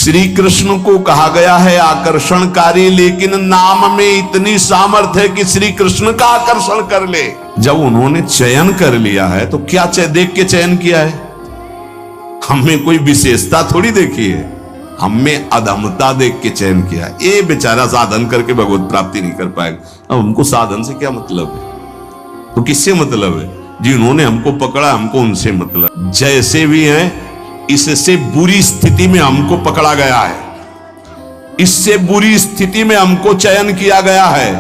श्री कृष्ण को कहा गया है आकर्षणकारी, लेकिन नाम में इतनी सामर्थ्य है कि श्री कृष्ण का आकर्षण कर ले। जब उन्होंने चयन कर लिया है तो क्या देख के चयन किया है? हमें कोई विशेषता थोड़ी देखी है, हमें अधमता देख के चयन किया। ये बेचारा साधन करके भगवत प्राप्ति नहीं कर पाएगा। अब हमको साधन से क्या मतलब है? तो किससे मतलब है? जिन्होंने हमको पकड़ा हमको उनसे मतलब। जैसे भी हैं इससे बुरी स्थिति में हमको पकड़ा गया है, इससे बुरी स्थिति में हमको चयन किया गया है।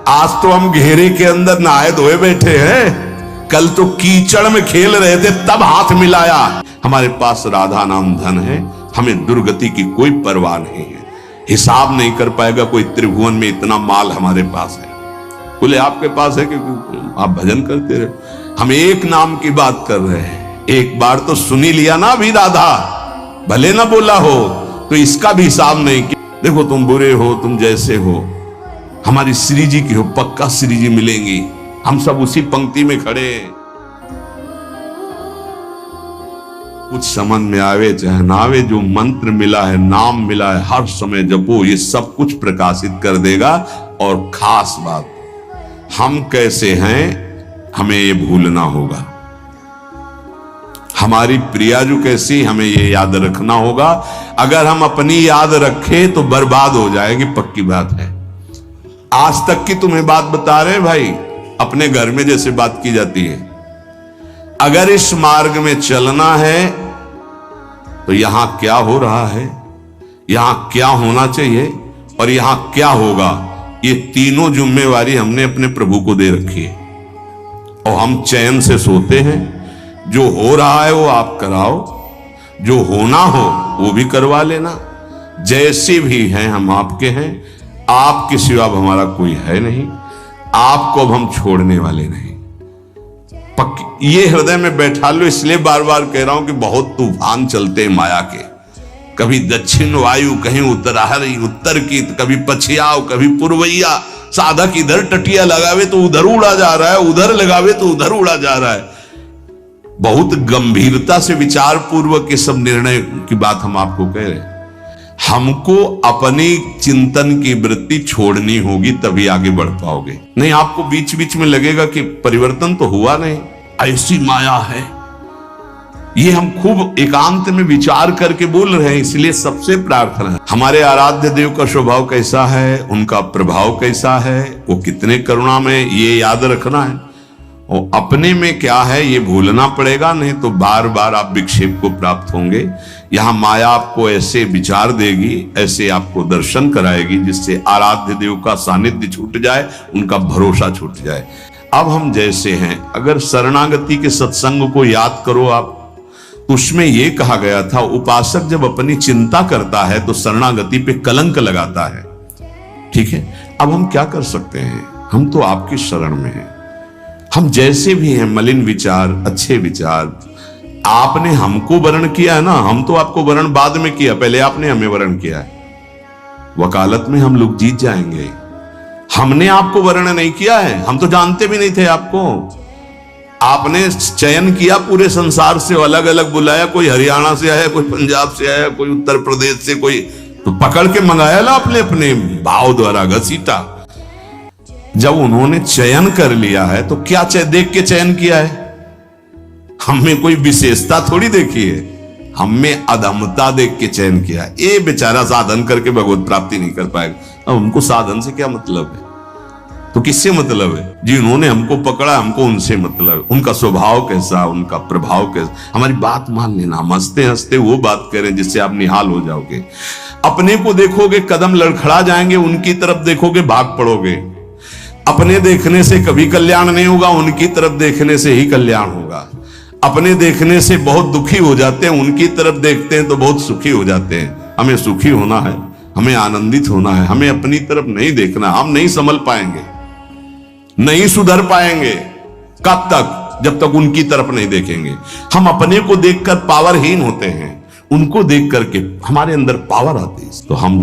आज तो हम घेरे के अंदर नहाए धोए बैठे हैं, कल तो कीचड़ में खेल रहे थे तब हाथ मिलाया। हमारे पास राधा नाम धन है, हमें दुर्गति की कोई परवाह नहीं है। हिसाब नहीं कर पाएगा कोई त्रिभुवन में इतना माल हमारे पास है। बोले आपके पास है क्योंकि आप भजन करते रहे। हम एक नाम की बात कर रहे हैं, एक बार तो सुनी लिया ना अभी राधा, भले ना बोला हो तो इसका भी हिसाब नहीं किया। देखो तुम बुरे हो, तुम जैसे हो, हमारी श्री जी की हो, पक्का श्री जी मिलेंगी। हम सब उसी पंक्ति में खड़े। कुछ समझ में आवे चाहे ना आवे, जो मंत्र मिला है, नाम मिला है, हर समय जपो, ये सब कुछ प्रकाशित कर देगा। और खास बात, हम कैसे हैं हमें ये भूलना होगा। हमारी प्रिया जो कैसी हमें ये याद रखना होगा। अगर हम अपनी याद रखें तो बर्बाद हो जाएगी, पक्की बात है। आज तक की तुम्हें बात बता रहे भाई, अपने घर में जैसे बात की जाती है। अगर इस मार्ग में चलना है तो यहां क्या हो रहा है, यहां क्या होना चाहिए और यहां क्या होगा, ये तीनों जिम्मेवारी हमने अपने प्रभु को दे रखी है। और हम चैन से सोते हैं। जो हो रहा है वो आप कराओ, जो होना हो वो भी करवा लेना। जैसे भी हैं हम आपके हैं, आपके सिवा अब हमारा कोई है नहीं, आपको अब हम छोड़ने वाले नहीं। पक्की ये हृदय में बैठा लो। इसलिए बार बार कह रहा हूं कि बहुत तूफान चलते हैं माया के। कभी दक्षिण वायु, कहीं उत्तराहरी उत्तर की, कभी पछियाव, कभी पूर्वैया। साधक इधर टटिया लगावे तो उधर उड़ा जा रहा है, उधर लगावे तो उधर उड़ा जा रहा है। बहुत गंभीरता से विचार पूर्वक ये सब निर्णय की बात हम आपको कह रहे हैं। हमको अपनी चिंतन की वृत्ति छोड़नी होगी, तभी आगे बढ़ पाओगे। नहीं आपको बीच बीच में लगेगा कि परिवर्तन तो हुआ नहीं, ऐसी माया है। ये हम खूब एकांत में विचार करके बोल रहे हैं। इसलिए सबसे प्रार्थना है, हमारे आराध्य देव का स्वभाव कैसा है, उनका प्रभाव कैसा है, वो कितने करुणा में, ये याद रखना है। और अपने में क्या है ये भूलना पड़ेगा, नहीं तो बार बार आप विक्षेप को प्राप्त होंगे। यहां माया आपको ऐसे विचार देगी, ऐसे आपको दर्शन कराएगी, जिससे आराध्य देव का सानिध्य छूट जाए, उनका भरोसा छूट जाए। अब हम जैसे हैं, अगर शरणागति के सत्संग को याद करो आप, तो उसमें यह कहा गया था, उपासक जब अपनी चिंता करता है तो शरणागति पे कलंक लगाता है। ठीक है, अब हम क्या कर सकते हैं? हम तो आपकी शरण में हैं। हम जैसे भी हैं, मलिन विचार, अच्छे विचार, आपने हमको वर्ण किया है ना, हम तो आपको वर्ण बाद में किया, पहले आपने हमें वर्ण किया है। वकालत में हम लोग जीत जाएंगे। हमने आपको वर्ण नहीं किया है, हम तो जानते भी नहीं थे आपको। आपने चयन किया पूरे संसार से, अलग अलग बुलाया, कोई हरियाणा से आया, कोई पंजाब से आया, कोई उत्तर प्रदेश से, कोई तो पकड़ के मंगाया ला अपने अपने भाव द्वारा घसीटा। जब उन्होंने चयन कर लिया है तो क्या देख के चयन किया है? हमें कोई विशेषता थोड़ी देखी है, हमें अधमता देख के चयन किया है। ये बेचारा साधन करके भगवत प्राप्ति नहीं कर पाएगा। अब हमको साधन से क्या मतलब है? तो किससे मतलब है? जिन्होंने हमको पकड़ा हमको उनसे मतलब। उनका स्वभाव कैसा, उनका प्रभाव कैसा, हमारी बात मान लेना। हम हंसते हंसते वो बात करें जिससे आप निहाल हो जाओगे। अपने को देखोगे कदम लड़खड़ा जाएंगे, उनकी तरफ देखोगे भाग पड़ोगे। अपने देखने से कभी कल्याण नहीं होगा, उनकी तरफ देखने से ही कल्याण होगा। अपने देखने से बहुत दुखी हो जाते हैं, उनकी तरफ देखते हैं तो बहुत सुखी हो जाते हैं। हमें सुखी होना है, हमें आनंदित होना है, हमें अपनी तरफ नहीं देखना। हम नहीं संभल पाएंगे, नहीं सुधर पाएंगे। कब तक? जब तक उनकी तरफ नहीं देखेंगे। हम अपने को देखकर पावरहीन होते हैं, उनको देख करके हमारे अंदर पावर आती है। तो हम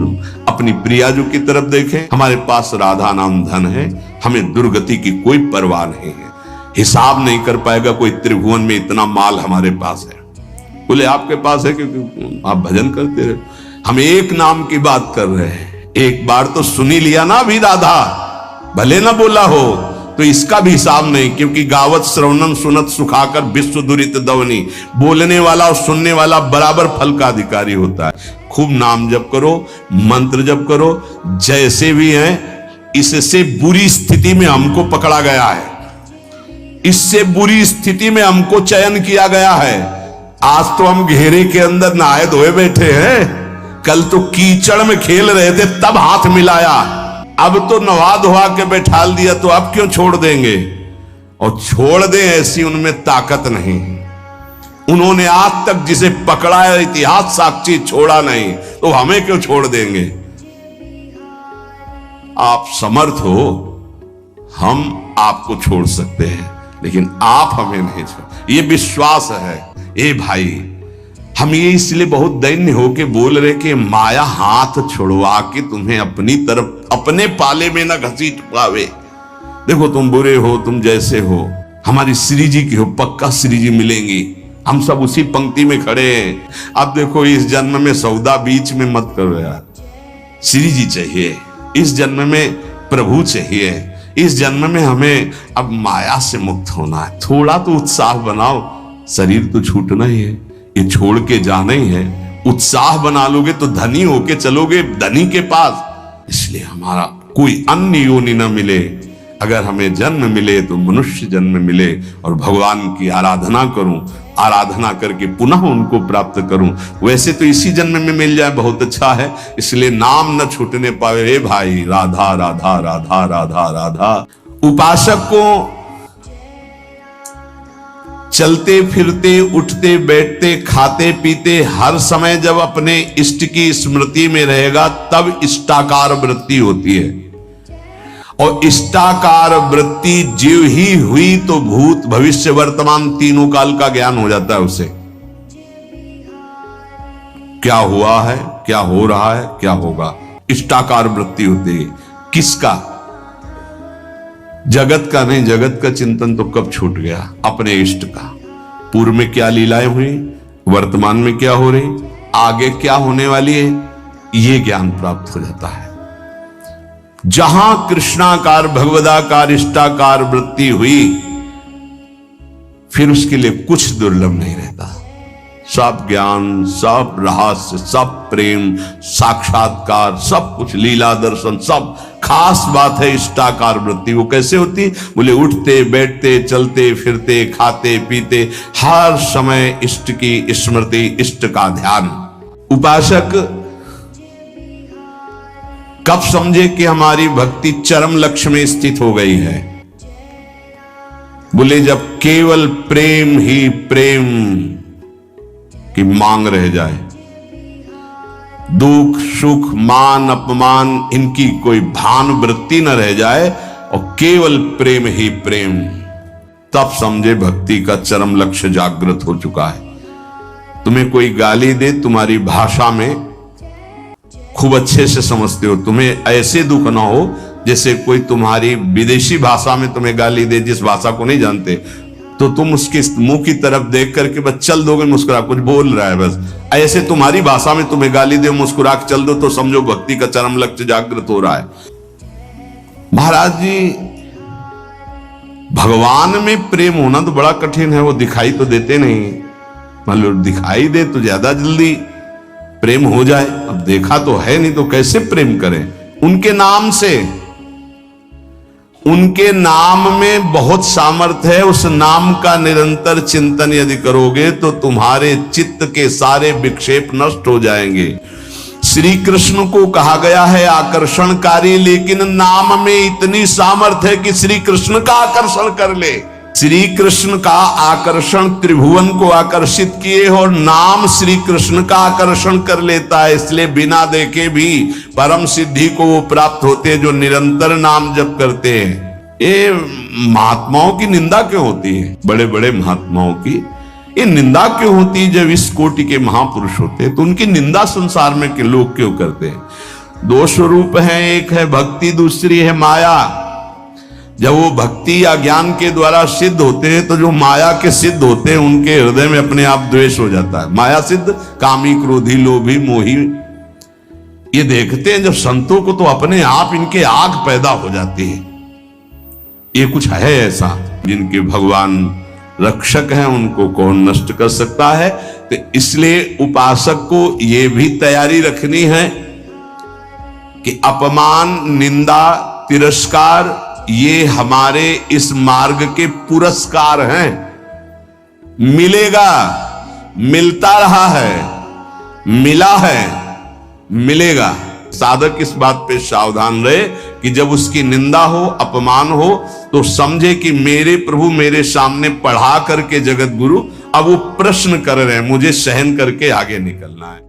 अपनी प्रियाजू की तरफ देखें। हमारे पास राधा नाम धन है, हमें दुर्गति की कोई परवाह नहीं है। हिसाब नहीं कर पाएगा कोई त्रिभुवन में इतना माल हमारे पास है। बोले आपके पास है क्योंकि आप भजन करते रहे। हम एक नाम की बात कर रहे हैं। एक बार तो सुनी लिया ना अभी राधा, भले ना बोला हो तो इसका भी हिसाब नहीं, क्योंकि गावत श्रवणम सुनत सुखाकर विश्व दुरित दवनी, बोलने वाला और सुनने वाला बराबर फल का अधिकारी होता है। खूब नाम जप करो, मंत्र जप करो, जैसे भी हैं। इससे बुरी स्थिति में हमको पकड़ा गया है, इससे बुरी स्थिति में हमको चयन किया गया है। आज तो हम घेरे के अंदर नहाए धोए बैठे हैं, कल तो कीचड़ में खेल रहे थे तब हाथ मिलाया, अब तो नवा धोआ के बैठाल दिया, तो अब क्यों छोड़ देंगे? और छोड़ दें ऐसी उनमें ताकत नहीं। उन्होंने आज तक जिसे पकड़ा है इतिहास साक्षी छोड़ा नहीं, तो हमें क्यों छोड़ देंगे? आप समर्थ हो, हम आपको छोड़ सकते हैं, लेकिन आप हमें नहीं छोड़। ये विश्वास है। ए भाई, हम ये इसलिए बहुत दैन्य होके बोल रहे कि माया हाथ छुड़वा के तुम्हें अपनी तरफ, अपने पाले में ना घसीट पावे। देखो तुम बुरे हो, तुम जैसे हो, हमारी श्री जी की हो, पक्का श्री जी मिलेंगी। हम सब उसी पंक्ति में खड़े हैं। अब देखो इस जन्म में सौदा बीच में मत करो यार, श्री जी चाहिए। इस जन्म में प्रभु चाहिए। इस जन्म में हमें अब माया से मुक्त होना है। थोड़ा तो उत्साह बनाओ, शरीर तो छूटना ही है, ये छोड़ के जाना ही है। उत्साह बना लोगे तो धनी होके चलोगे धनी के पास। इसलिए हमारा कोई अन्य योनि न मिले, अगर हमें जन्म मिले तो मनुष्य जन्म मिले और भगवान की आराधना करूं, आराधना करके पुनः उनको प्राप्त करूं। वैसे तो इसी जन्म में मिल जाए बहुत अच्छा है, इसलिए नाम न छूटने पावे। हे भाई, राधा राधा राधा राधा राधा। उपासक को चलते फिरते, उठते बैठते, खाते पीते, हर समय जब अपने इष्ट की स्मृति में रहेगा तब इष्टाकार वृत्ति होती है। और इष्टाकार वृत्ति जीव ही हुई तो भूत भविष्य वर्तमान तीनों काल का ज्ञान हो जाता है उसे। क्या हुआ है, क्या हो रहा है, क्या होगा, इष्टाकार वृत्ति होती है। किसका? जगत का नहीं। जगत का चिंतन तो कब छूट गया, अपने इष्ट का। पूर्व में क्या लीलाएं हुई, वर्तमान में क्या हो रही, आगे क्या होने वाली है, ये ज्ञान प्राप्त हो जाता है। जहां कृष्णाकार भगवदाकार इष्टाकार वृत्ति हुई, फिर उसके लिए कुछ दुर्लभ नहीं रहता। सब ज्ञान, सब रहस्य, सब प्रेम, साक्षात्कार, सब कुछ, लीला दर्शन, सब। खास बात है इष्टाकार वृत्ति। वो कैसे होती? बोले उठते बैठते, चलते फिरते, खाते पीते, हर समय इष्ट की स्मृति, इष्ट का ध्यान। उपासक कब समझे कि हमारी भक्ति चरम लक्ष्य में स्थित हो गई है? बोले जब केवल प्रेम ही प्रेम की मांग रह जाए, दुख सुख मान अपमान इनकी कोई भान वृत्ति न रह जाए और केवल प्रेम ही प्रेम, तब समझे भक्ति का चरम लक्ष्य जागृत हो चुका है। तुम्हें कोई गाली दे, तुम्हारी भाषा में खूब अच्छे से समझते हो, तुम्हें ऐसे दुख ना हो जैसे कोई तुम्हारी विदेशी भाषा में तुम्हें गाली दे, जिस भाषा को नहीं जानते, तो तुम उसके मुंह की तरफ देख करके बस चल दोगे, मुस्कुरा, कुछ बोल रहा है बस, ऐसे तुम्हारी भाषा में तुम्हें गाली दे, मुस्कुरा के चल दो, तो समझो भक्ति का चरम लक्ष्य जागृत हो रहा है। महाराज जी, भगवान में प्रेम होना तो बड़ा कठिन है, वो दिखाई तो देते नहीं। मान लो दिखाई दे तो ज्यादा जल्दी प्रेम हो जाए, अब देखा तो है नहीं तो कैसे प्रेम करें? उनके नाम से, उनके नाम में बहुत सामर्थ्य है। उस नाम का निरंतर चिंतन यदि करोगे तो तुम्हारे चित्त के सारे विक्षेप नष्ट हो जाएंगे। श्री कृष्ण को कहा गया है आकर्षणकारी, लेकिन नाम में इतनी सामर्थ्य है कि श्री कृष्ण का आकर्षण कर ले। श्री कृष्ण का आकर्षण त्रिभुवन को आकर्षित किए और नाम श्री कृष्ण का आकर्षण कर लेता है। इसलिए बिना देखे भी परम सिद्धि को वो प्राप्त होते हैं जो निरंतर नाम जप करते हैं। ये महात्माओं की निंदा क्यों होती है? बड़े बड़े महात्माओं की ये निंदा क्यों होती है? जब इस कोटि के महापुरुष होते हैं तो उनकी निंदा संसार में के लोग क्यों करते हैं? दो स्वरूप हैं, एक है भक्ति, दूसरी है माया। जब वो भक्ति या ज्ञान के द्वारा सिद्ध होते हैं तो जो माया के सिद्ध होते हैं उनके हृदय में अपने आप द्वेष हो जाता है। माया सिद्ध कामी क्रोधी लोभी मोही ये देखते हैं जब संतों को तो अपने आप इनके आग पैदा हो जाती है। ये कुछ है ऐसा, जिनके भगवान रक्षक हैं उनको कौन नष्ट कर सकता है। तो इसलिए उपासक को ये भी तैयारी रखनी है कि अपमान, निंदा, तिरस्कार ये हमारे इस मार्ग के पुरस्कार हैं। मिलेगा, मिलता रहा है, मिला है, मिलेगा। साधक इस बात पे सावधान रहे कि जब उसकी निंदा हो, अपमान हो, तो समझे कि मेरे प्रभु मेरे सामने पढ़ा करके जगत गुरु अब वो प्रश्न कर रहे हैं, मुझे सहन करके आगे निकलना है।